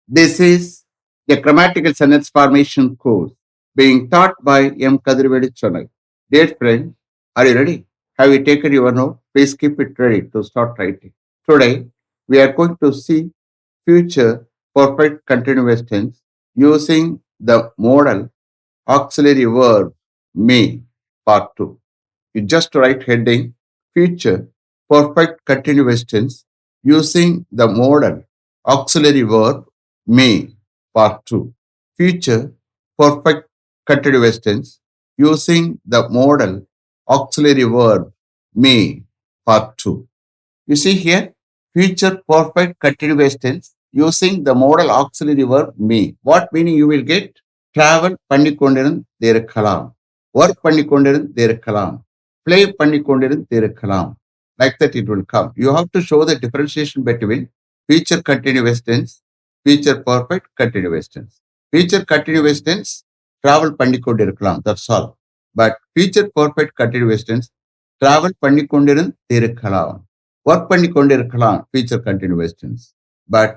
This is the grammatical sentence formation course being taught by M. Kadirvedi Chennai. Dear friend, are you ready? Have you taken your note? Please keep it ready to start writing. Today, we are going to see future perfect continuous tense using the modal auxiliary verb may, part 2. You just write heading future perfect continuous tense using the modal auxiliary verb may, part 2. Future perfect continuous tense using the modal auxiliary verb may, part 2. You see here, future perfect continuous tense using the modal auxiliary verb me. What meaning you will get? Travel பண்ணிக்கொண்டிருந்திருக்கலாம். Work பண்ணிக்கொண்டிருந்திருக்கலாம். Play பண்ணிக்கொண்டிருந்திருக்கலாம். Like that it will come. You have to show the differentiation between future continuous tense, future perfect continuous tense. Future continuous tense, travel பண்ணிக்கொண்டிருக்கலாம். That's all. But future perfect continuous tense, travel பண்ணிக்கொண்டிருந்திருக்கலாம். Work பண்ணி கொண்டிருக்கலாம் future continuous tense but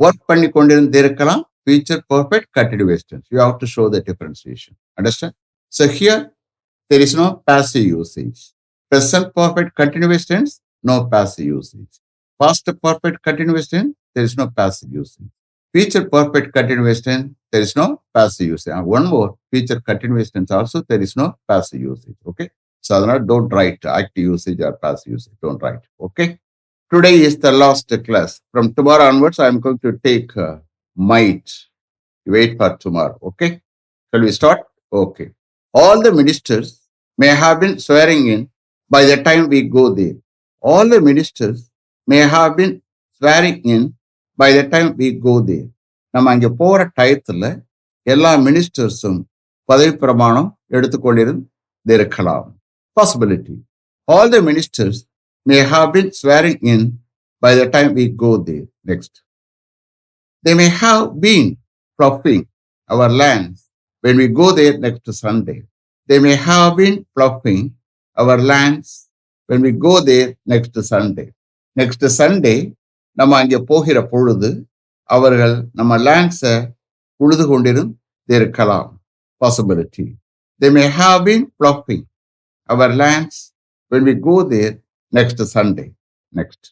work பண்ணி கொண்டிருந்திருக்கலாம் future perfect continuous tense. You have to show the differentiation. Understand? So here there is no passive usage. Present perfect continuous tense, no passive usage. Past perfect continuous tense, there is no passive usage. Future perfect continuous tense, there is no passive usage. And one more, future continuous tense also, there is no passive usage. Okay? So don't write active usage or passive usage. Don't write. Okay. Today is the last class. From tomorrow onwards, I am going to take might. Wait for tomorrow. Okay. Shall we start? Okay. All the ministers may have been swearing in by the time we go there. All the ministers may have been swearing in by the time we go there. நம்ம அங்கே போகிற டயத்தில் எல்லா மினிஸ்டர்ஸும் பதவி பிரமாணம் எடுத்துக்கொண்டிருந்திருக்கலாம். Possibility. All the ministers may have been swearing in by the time we go there. Next. They may have been ploughing our lands when we go there next Sunday. They may have been ploughing our lands when we go there next Sunday. Next Sunday, நம்ம அங்கே போகிற பொழுது அவர்கள் நம்ம லேண்ட்ஸை உழுது கொண்டிருந்திருக்கலாம். Possibility. They may have been ploughing our lands when we go there next Sunday. Next.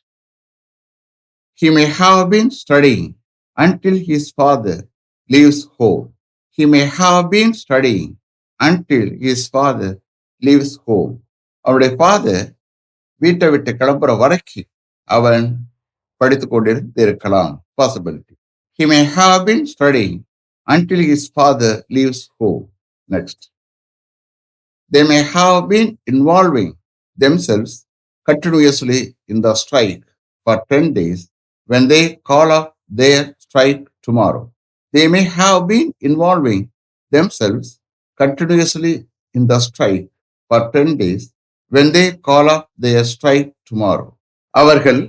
He may have been studying until his father leaves home. He may have been studying until his father leaves home. அவருடைய father வீட்டை விட்டு கிளம்புற வரைக்கும் அவன் படித்துக் கொண்டிருந்திருக்கலாம். Possibility. He may have been studying until his father leaves home. Next. They may have been involving themselves continuously in the strike for 10 days when they call off their strike tomorrow. They may have been involving themselves continuously in the strike for 10 days when they call off their strike tomorrow. அவர்கள்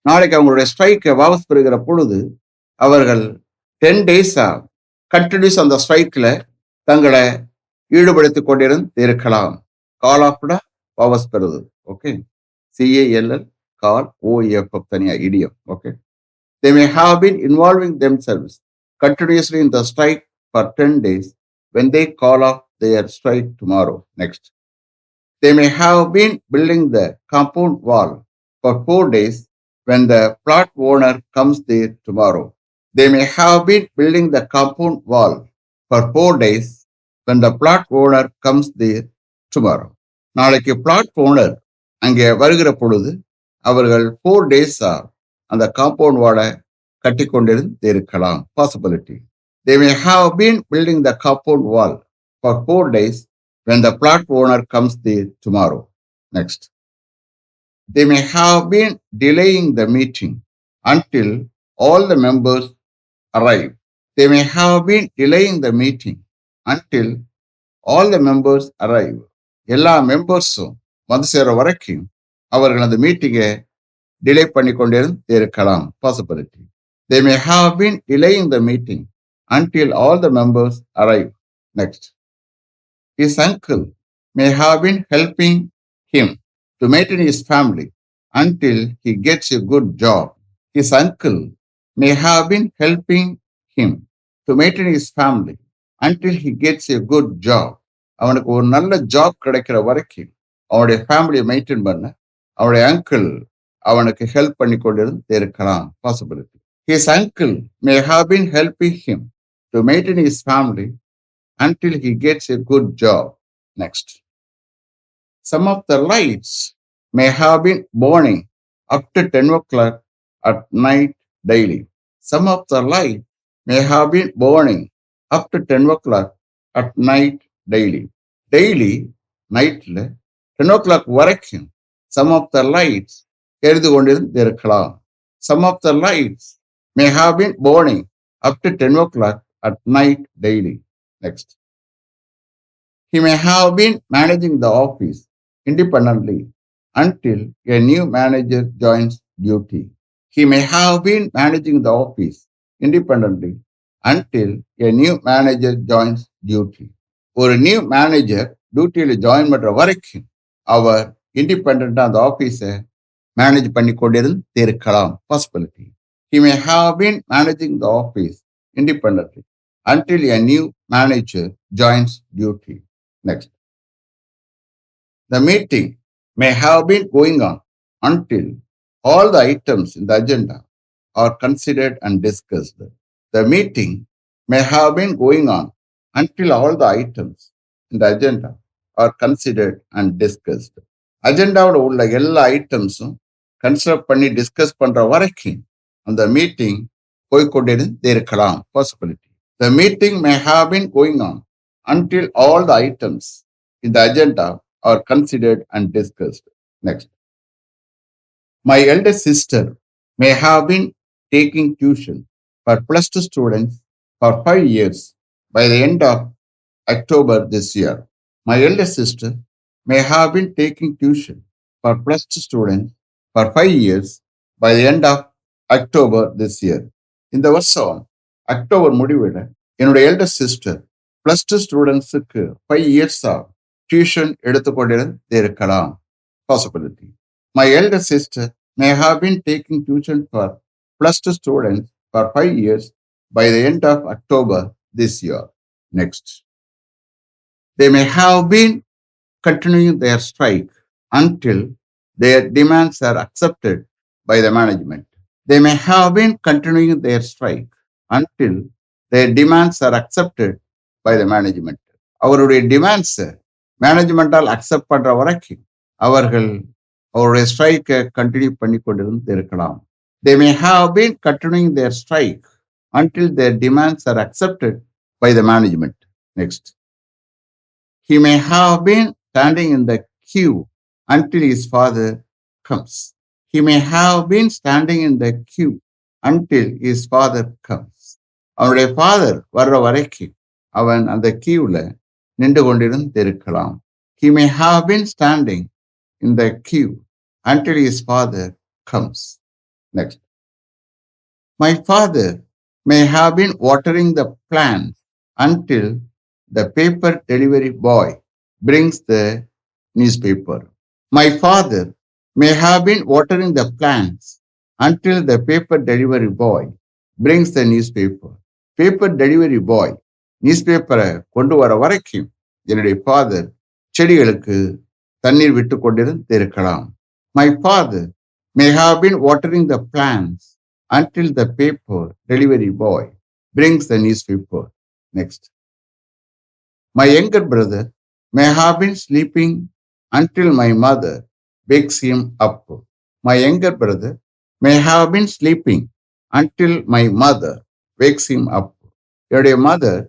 நாளைக்கு அவங்களுடைய ஸ்ட்ரைக்கை வாபஸ் பெறுகிற பொழுது அவர்கள் 10 டேஸா continuous அந்த ஸ்ட்ரைக்கில் தங்களை ஈடுபடுத்திக் கொண்டிருந்திருக்கலாம். கால் ஆஃப்டா வாபஸ் பெறுது. ஓகே. CALL கால் OFF தனியா இடியம். Okay. They may have been involving themselves continuously in the strike for 10 days when they call off their strike tomorrow. Next. They may have been building the compound wall for 4 days when the plot owner comes there tomorrow. They may have been building the compound wall for 4 days when the plot owner comes there tomorrow. நாளைக்கு plot owner அங்கே வருகிற பொழுது அவர்கள் 4 டேஸா அந்த compound வாலை கட்டி கொண்டிருந்திருக்கலாம். Possibility. They may have been building the compound wall for 4 days when the plot owner comes there tomorrow. Next. They may have been delaying the meeting until all the members arrive. They may have been delaying the meeting until all the members arrive. எல்லா மெம்பர்ஸும் வந்து சேர வரைக்கும் அவர்கள் அந்த மீட்டிங்கை delay பண்ணி கொண்டிருந்திருக்கலாம். Possibility. They may have been delaying the meeting until all the members arrive. Next. His uncle may have been helping him to maintain his family until he gets a good job. His uncle may have been helping him to maintain his family until he gets a good job. அவனுக்கு ஒரு நல்ல job கிடைக்கிற வரைக்கும் அவனுடைய ஃபேமிலியை maintain பண்ண அவனுடைய uncle அவனுக்கு ஹெல்ப் பண்ணி கொண்டிருந்து இருக்கலாம் possibility. His uncle may have been helping him to maintain his family until he gets a good job. Next. Some of the lights may have been burning up to 10 o'clock at night daily. Some of the lights may have been burning up to 10 o'clock at night daily. Daily, nightல 10 o'clock வரைக்கும் some of the lights எரிந்து கொண்டிருக்கலாம். Some of the lights may have been burning up to 10 o'clock at night daily. Next. He may have been managing the office independently until a new manager joins duty. He may have been managing the office independently until a new manager joins duty. ஒரு new manager டியூட்டியில் join பண்ற வரைக்கும் அவர் இண்டிபெண்டா அந்த ஆபீஸை manage பண்ணி கொண்டிருந்து இருக்கலாம் possibility. He may have been managing the office independently until a new manager joins duty. Next. The meeting may have been going on until all the items in the agenda are considered and discussed. The meeting may have been going on until all the items in the agenda are considered and discussed. அஜெண்டாவோட உள்ள எல்லா ஐட்டம்ஸும் consider பண்ணி discuss பண்ற வரைக்கும் அந்த meeting போய்கொண்டிருந்து இருக்கலாம் possibility. The meeting may have been going on until all the items in the agenda are considered and discussed. Next. My elder sister may have been taking tuition for plus 2 students for 5 years by the end of October this year. My elder sister may have been taking tuition for plus 2 students for 5 years by the end of October this year. இந்த வருஷம் October முடிவில் என்னுடைய elder sister plus 2 ஸ்டூடெண்ட்ஸுக்கு 5 இயர்ஸா tuition எடுத்துக்கொண்டிருந்து இருக்கலாம் possibility. My elder sister may have been taking tuition for plus 2 students for 5 years by the end of October this year. Next. They may have been continuing their strike until their demands are accepted by the management. They may have been continuing their strike until their demands are accepted by the management. அவருடைய demands மேனேஜ்மெண்டால் accept பண்ற வரைக்கும் அவர்கள் அவருடைய ஸ்ட்ரைக்கை continue பண்ணி கொண்டிருந்து இருக்கலாம். They may have been continuing their strike until their demands are accepted by the management. Next. He may have been standing in the queue until his father comes. He may have been standing in the queue until his father comes. அவனுடைய father வர்ற வரைக்கும் அவன் அந்த கியூல நின்று கொண்டிருந்து இருக்கலாம். He may have been standing in the queue until his father comes. Next. My father may have been watering the plants until the paper delivery boy brings the newspaper. My father may have been watering the plants until the paper delivery boy brings the newspaper. Paper delivery boy நியூஸ்பேப்பரை கொண்டு வர வரைக்கும் என்னுடைய father செடிகளுக்கு தண்ணீர் விட்டு கொண்டிருந்து இருக்கலாம். My father may have been watering the plants until the paper delivery boy brings the newspaper. Next. My younger brother may have been sleeping until my mother wakes him up. My younger brother may have been sleeping until my mother wakes him up. என்னுடைய mother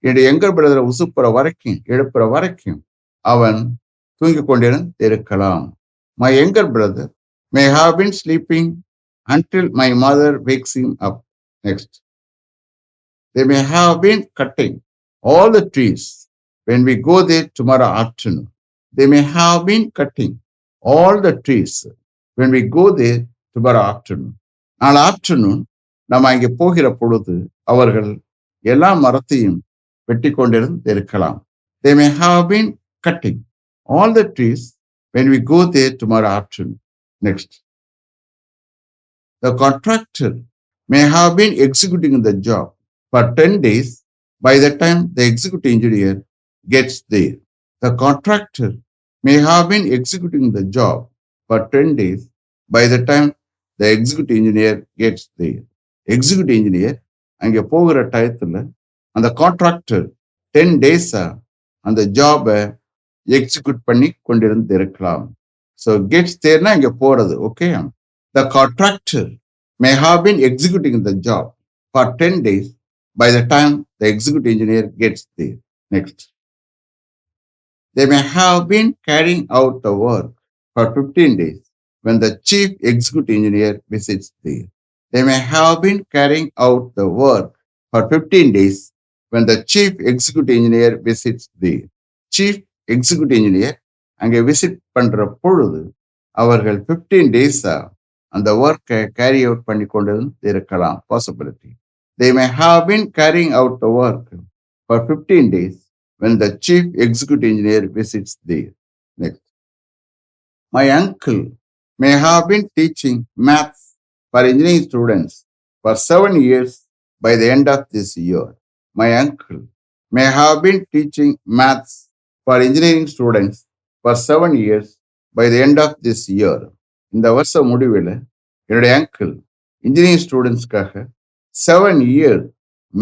என்னுடைய younger பிரதரை உசுப்புற வரைக்கும் எழுப்புற வரைக்கும் அவன் தூங்கிக் கொண்டிருந்து இருக்கலாம். My younger brother may have been sleeping until my mother wakes him up. Next. They may have been cutting all the trees when we go there tomorrow afternoon. They may have been cutting all the trees when we go there tomorrow afternoon. நாளை afternoon நம்ம இங்கே போகிற பொழுது அவர்கள் எல்லா மரத்தையும் வெட்டி கொண்டிருந்து இருக்கலாம். They may have been cutting all the trees when we go there tomorrow afternoon. Next. The contractor may have been executing the job for 10 days by the time the executive engineer gets there. The contractor may have been executing the job for 10 days by the time the executive engineer gets there. Executive engineer அங்கே போகிற டயத்தில் அந்த contractor 10 டேஸா அந்த ஜாபை execute பண்ணி கொண்டிருந்து இருக்கலாம். So gets தேர்னா இங்கே போறது. Okay, the contractor may have been executing the job for 10 days by the time the executive engineer gets there. Next. They may have been carrying out the work for 15 days when the chief executive engineer visits there. They may have been carrying out the work for 15 days when the chief executive engineer visits there. Chief executive engineer அங்கே visit பண்ற பொழுது அவர்கள் 15 டேஸா அந்த ஒர்க்கை carry out பண்ணி கொண்டு இருக்கலாம். Possibility. They may have been carrying out the work for 15 days when the chief executive engineer visits there. Next. My uncle may have been teaching maths for engineering students for 7 years by the end of this year. My uncle may have been teaching maths for engineering students for 7 years by the end of this year. இந்த வருஷ முடிவில் என்னுடைய uncle engineering ஸ்டூடெண்ட்ஸ்க்காக 7 year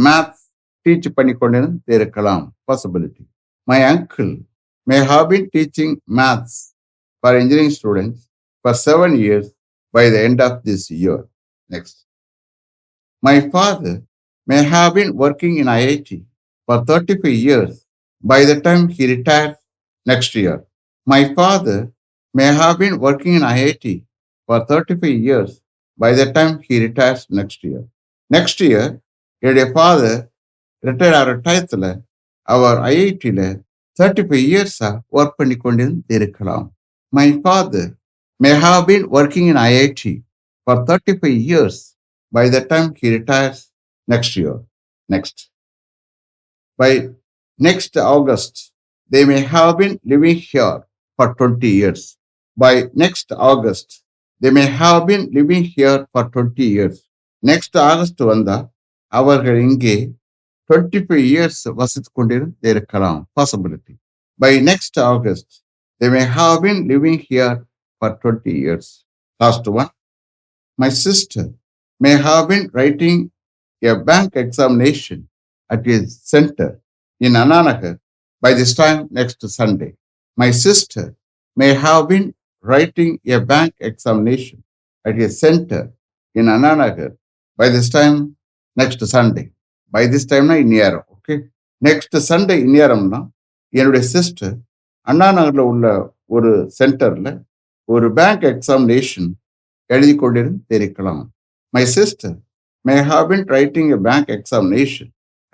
maths teach பண்ணி கொண்டு இருக்கலாம். Possibility. My uncle may have been teaching maths for engineering students for 7 years by the end of this year. Next. My father may have been working in IIT for 35 years by the time he retires next year. My father may have been working in IIT for 35 years by the time he retires next year. Next year, என்னுடைய father retire ஆகிற டயத்தில் அவர் ஐஐடியில் 35 இயர்ஸா work பண்ணி கொண்டு இருக்கலாம். My father may have been working in IIT for 35 years by the time he retires next year. Next. By next August, they may have been living here for 20 years. By next August, they may have been living here for 20 years. Next August வந்தா அவர்கள் இங்கே 25 years வசித்து கொண்டிருந்து இருக்கலாம். Possibility. By next August, they may have been living here for 20 years. Last one. My sister may have been writing a bank examination at a center in Ananagar by this time next Sunday. My sister may have been writing a bank examination at a center in Ananagar by this time next Sunday. By this time na இந்நேரம். Okay, next Sunday இந்நேரம்னா என்னுடைய sister அண்ணா நகரில் உள்ள ஒரு சென்டர்ல ஒரு bank examination எழுதி கொண்டிருந்து இருக்கலாம். My sister May have been writing a bank examination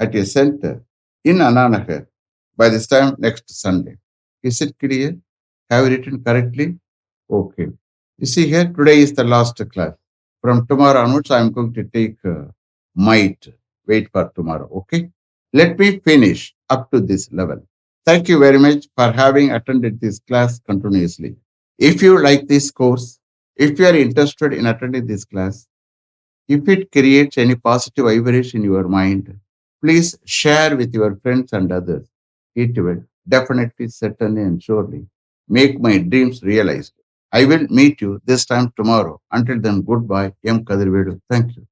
at a center in Ananagar by this time next Sunday. Is it clear? Have you written correctly? Okay. You see here, today is the last class. From tomorrow onwards, I am going to take might. Wait for tomorrow. Okay. Let me finish up to this level. Thank you very much for having attended this class continuously. If you like this course, if you are interested in attending this class, if it creates any positive vibration in your mind, please share with your friends and others. It will definitely, certainly, and surely make my dreams realized. I will meet you this time tomorrow. Until then, goodbye. M. Kadirvedu. Thank you.